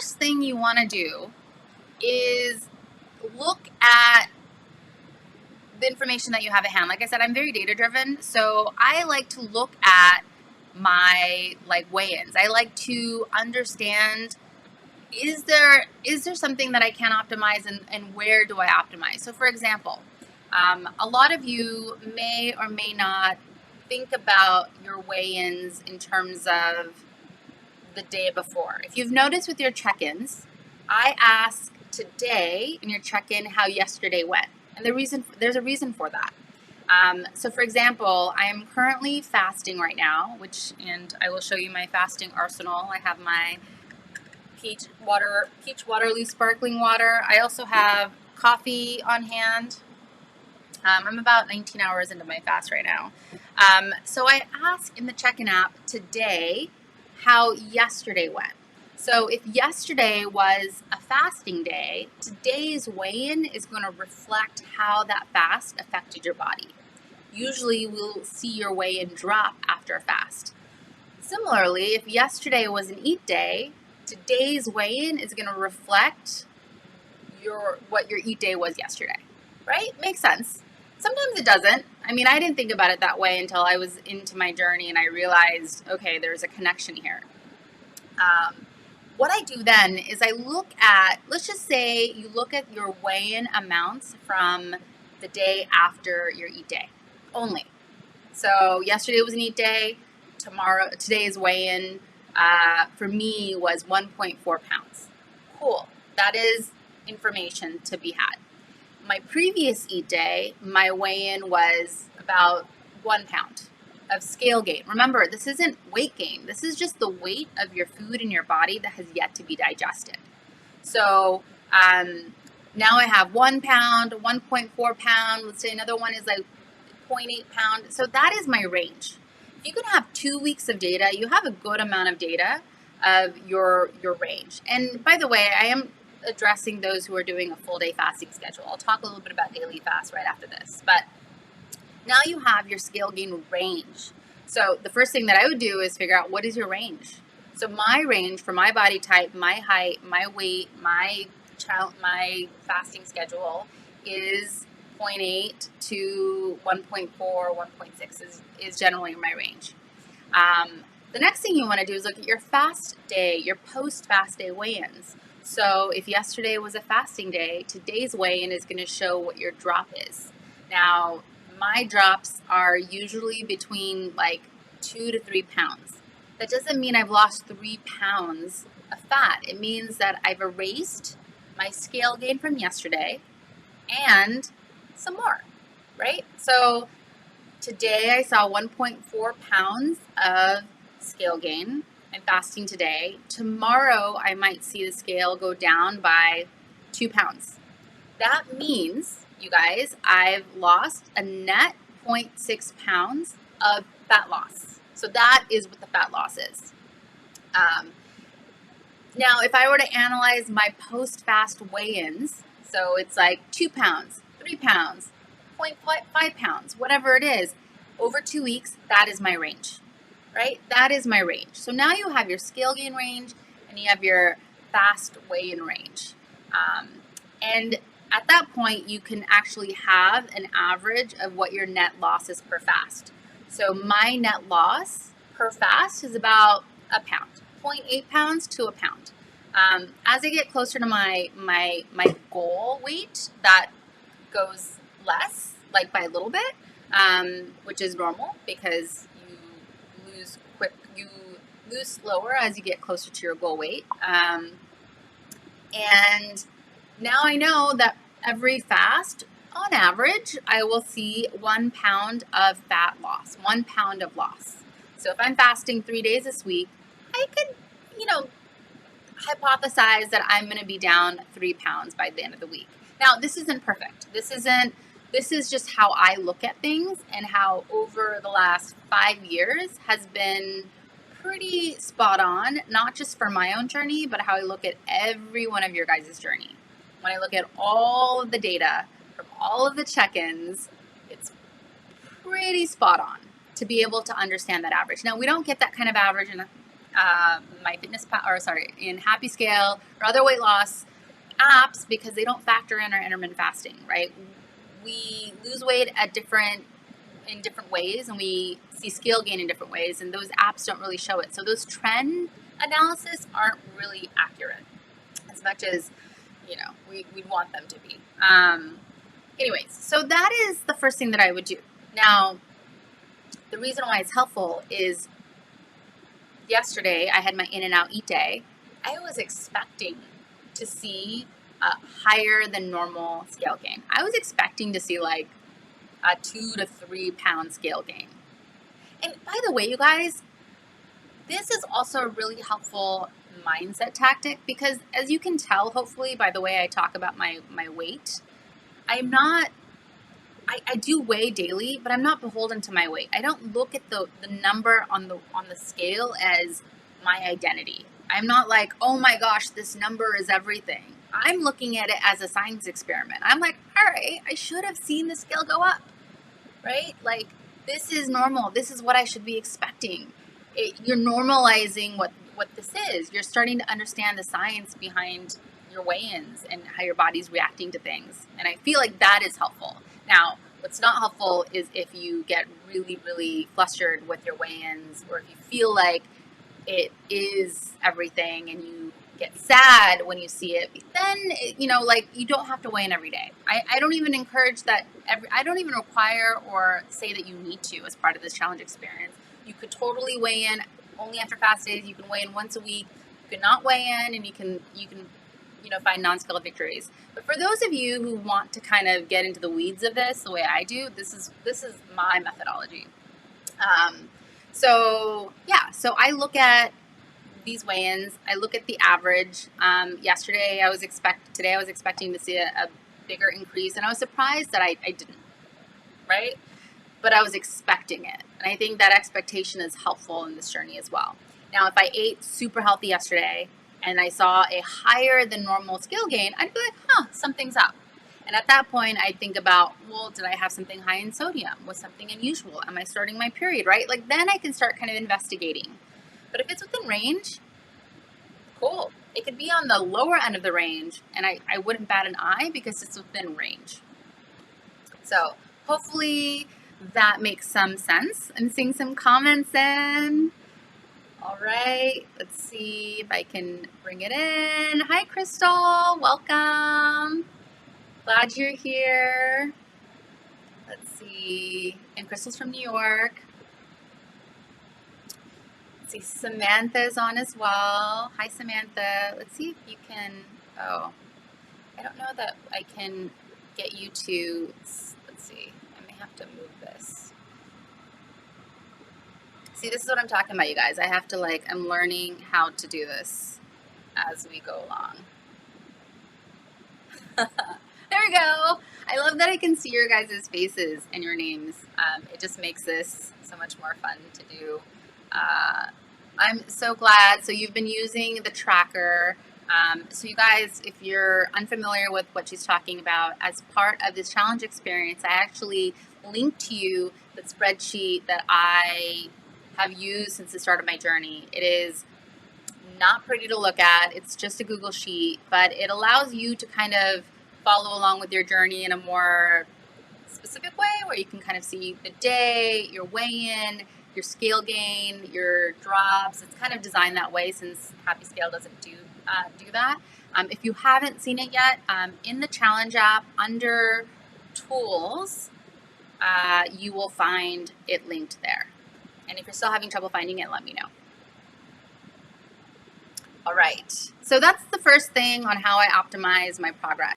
first thing you want to do is look at the information that you have at hand. Like I said, I'm very data driven, so I like to look at my weigh-ins. I like to understand, is there something that I can optimize, and where do I optimize? So for example, a lot of you may or may not think about your weigh-ins in terms of the day before. If you've noticed with your check-ins, I ask today in your check-in how yesterday went. And there's a reason for that. So for example, I am currently fasting right now, and I will show you my fasting arsenal. I have my peach Waterloo sparkling water. I also have coffee on hand. I'm about 19 hours into my fast right now. So I ask in the check-in app today how yesterday went. So if yesterday was a fasting day, today's weigh-in is going to reflect how that fast affected your body. Usually we'll see your weigh-in drop after a fast. Similarly, if yesterday was an eat day, today's weigh-in is going to reflect what your eat day was yesterday, right? Makes sense. Sometimes it doesn't. I mean, I didn't think about it that way until I was into my journey and I realized, okay, there's a connection here. What I do then is I look at, let's just say you look at your weigh-in amounts from the day after your eat day only. So yesterday was an eat day. Today's weigh-in for me was 1.4 pounds. Cool. That is information to be had. My previous eat day, my weigh-in was about 1 pound of scale gain. Remember, this isn't weight gain. This is just the weight of your food in your body that has yet to be digested. So now I have 1 pound, 1.4 pound. Let's say another one is like 0.8 pound. So that is my range. If you can have 2 weeks of data, you have a good amount of data of your range. And by the way, I am addressing those who are doing a full day fasting schedule. I'll talk a little bit about daily fast right after this. But now you have your scale gain range. So the first thing that I would do is figure out, what is your range? So my range for my body type, my height, my weight, my fasting schedule is 0.8 to 1.4, 1.6 is generally my range. The next thing you want to do is look at your fast day, your post-fast day weigh-ins. So if yesterday was a fasting day, today's weigh-in is going to show what your drop is. Now, my drops are usually between 2 to 3 pounds. That doesn't mean I've lost 3 pounds of fat. It means that I've erased my scale gain from yesterday and some more, right? So today I saw 1.4 pounds of scale gain. I'm fasting today. Tomorrow I might see the scale go down by 2 pounds. That means, you guys, I've lost a net 0.6 pounds of fat loss. So that is what the fat loss is. Now, if I were to analyze my post-fast weigh-ins, so it's like 2 pounds, 3 pounds, 0.5 pounds, whatever it is, over 2 weeks, that is my range, right? That is my range. So now you have your scale gain range and you have your fast weigh-in range. And at that point, you can actually have an average of what your net loss is per fast. So my net loss per fast is about a pound, 0.8 pounds to a pound. As I get closer to my goal weight, that goes less, by a little bit, which is normal because you lose slower as you get closer to your goal weight. And now I know that every fast, on average, I will see 1 pound of fat loss, 1 pound of loss. So if I'm fasting 3 days this week, I could, hypothesize that I'm going to be down 3 pounds by the end of the week. Now, this isn't perfect. This is just how I look at things, and how over the last 5 years has been pretty spot on, not just for my own journey, but how I look at every one of your guys' journey. When I look at all of the data from all of the check-ins, it's pretty spot on to be able to understand that average. Now, we don't get that kind of average in in Happy Scale or other weight loss apps because they don't factor in our intermittent fasting, right? We lose weight in different ways, and we see scale gain in different ways, and those apps don't really show it. So those trend analysis aren't really accurate as much as we'd want them to be. Anyways, so that is the first thing that I would do. Now, the reason why it's helpful is yesterday I had my in and out eat day. I was expecting to see a higher than normal scale gain. I was expecting to see like a 2 to 3 pound scale gain. And by the way, you guys, this is also a really helpful mindset tactic because as you can tell, hopefully, by the way I talk about my weight, I do weigh daily, but I'm not beholden to my weight. I don't look at the number on the scale as my identity. I'm not like, oh my gosh, this number is everything. I'm looking at it as a science experiment. I'm like, all right, I should have seen the scale go up, right? Like, this is normal. This is what I should be expecting. You're normalizing what this is. You're starting to understand the science behind your weigh-ins and how your body's reacting to things. And I feel like that is helpful. Now, what's not helpful is if you get really, really flustered with your weigh-ins, or if you feel like it is everything and you get sad when you see it, then, like, you don't have to weigh in every day. I don't even encourage that. I don't even require or say that you need to as part of this challenge experience. You could totally weigh in only after fast days. You can weigh in once a week. You can not weigh in, and you can find non-scale victories. But for those of you who want to kind of get into the weeds of this the way I do, this is my methodology. So I look at these weigh-ins. I look at the average. Today I was expecting to see a bigger increase, and I was surprised that I didn't, right? But I was expecting it. And I think that expectation is helpful in this journey as well. Now, if I ate super healthy yesterday and I saw a higher than normal scale gain, I'd be like, something's up. And at that point, I'd think about, well, did I have something high in sodium? Was something unusual? Am I starting my period, right? Like, then I can start kind of investigating. But if it's within range, cool. It could be on the lower end of the range, and I wouldn't bat an eye because it's within range. So hopefully that makes some sense. I'm seeing some comments in. All right, let's see if I can bring it in. Hi, Crystal. Welcome. Glad you're here. Let's see. And Crystal's from New York. Let's see. Samantha's on as well. Hi, Samantha. Let's see if you can. Oh, I don't know that I can get you to. Let's see. I may have to move this. See, this is what I'm talking about, you guys. I have to, I'm learning how to do this as we go along. There we go. I love that I can see your guys' faces and your names. It just makes this so much more fun to do. I'm so glad. So you've been using the tracker. So you guys, if you're unfamiliar with what she's talking about, as part of this challenge experience, I actually linked to you the spreadsheet that I have used since the start of my journey. It is not pretty to look at. It's just a Google sheet, but it allows you to kind of follow along with your journey in a more specific way, where you can kind of see the day, your weigh-in, your scale gain, your drops. It's kind of designed that way since Happy Scale doesn't do that. If you haven't seen it yet, in the challenge app under tools, you will find it linked there. And if you're still having trouble finding it, let me know. All right. So that's the first thing on how I optimize my progress.